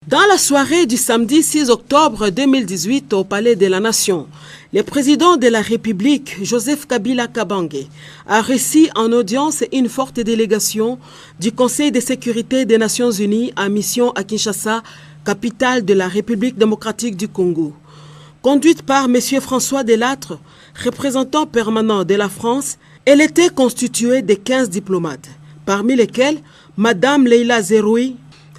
Dans la soirée du samedi 6 octobre 2018 au Palais de la Nation, le président de la République, Joseph Kabila Kabange, a reçu en audience une forte délégation du Conseil de sécurité des Nations Unies en mission à Kinshasa, capitale de la République démocratique du Congo. Conduite par M. François Delattre, représentant permanent de la France, elle était constituée de 15 diplomates, parmi lesquels Mme Leila Zeroui,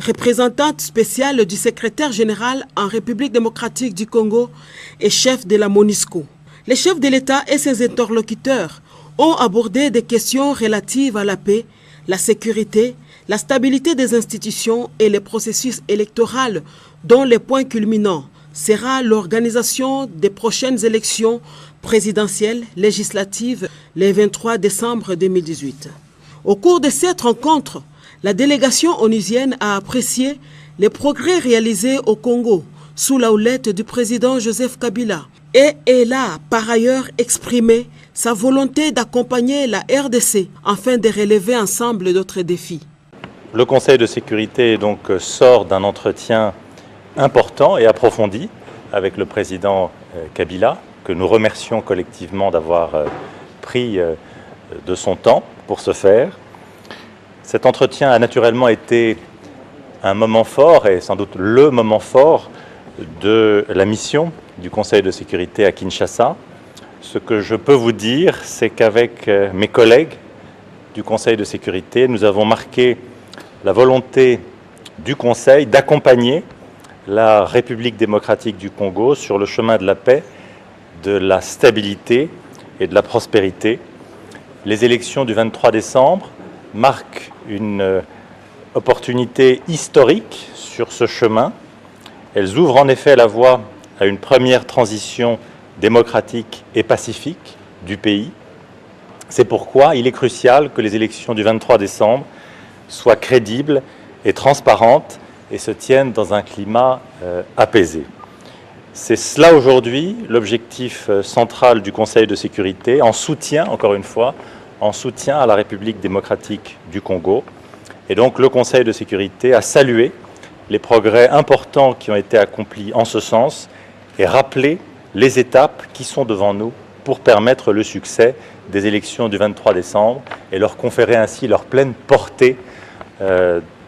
représentante spéciale du secrétaire général en République démocratique du Congo et chef de la MONUSCO. Les chefs de l'État et ses interlocuteurs ont abordé des questions relatives à la paix, la sécurité, la stabilité des institutions et les processus électoraux dont le point culminant sera l'organisation des prochaines élections présidentielles législatives le 23 décembre 2018. Au cours de cette rencontre, la délégation onusienne a apprécié les progrès réalisés au Congo sous la houlette du président Joseph Kabila et elle a par ailleurs exprimé sa volonté d'accompagner la RDC afin de relever ensemble d'autres défis. Le Conseil de sécurité sort d'un entretien important et approfondi avec le président Kabila, que nous remercions collectivement d'avoir pris de son temps pour ce faire. Cet entretien a naturellement été un moment fort et sans doute le moment fort de la mission du Conseil de sécurité à Kinshasa. Ce que je peux vous dire, c'est qu'avec mes collègues du Conseil de sécurité, nous avons marqué la volonté du Conseil d'accompagner la République démocratique du Congo sur le chemin de la paix, de la stabilité et de la prospérité. Les élections du 23 décembre marquent une opportunité historique sur ce chemin. Elles ouvrent en effet la voie à une première transition démocratique et pacifique du pays. C'est pourquoi il est crucial que les élections du 23 décembre soient crédibles et transparentes et se tiennent dans un climat apaisé. C'est cela aujourd'hui l'objectif central du Conseil de sécurité, en soutien, encore une fois, en soutien à la République démocratique du Congo. Et donc le Conseil de sécurité a salué les progrès importants qui ont été accomplis en ce sens et rappelé les étapes qui sont devant nous pour permettre le succès des élections du 23 décembre et leur conférer ainsi leur pleine portée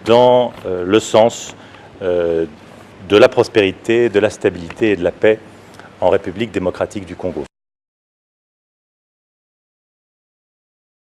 dans le sens de la prospérité, de la stabilité et de la paix en République démocratique du Congo.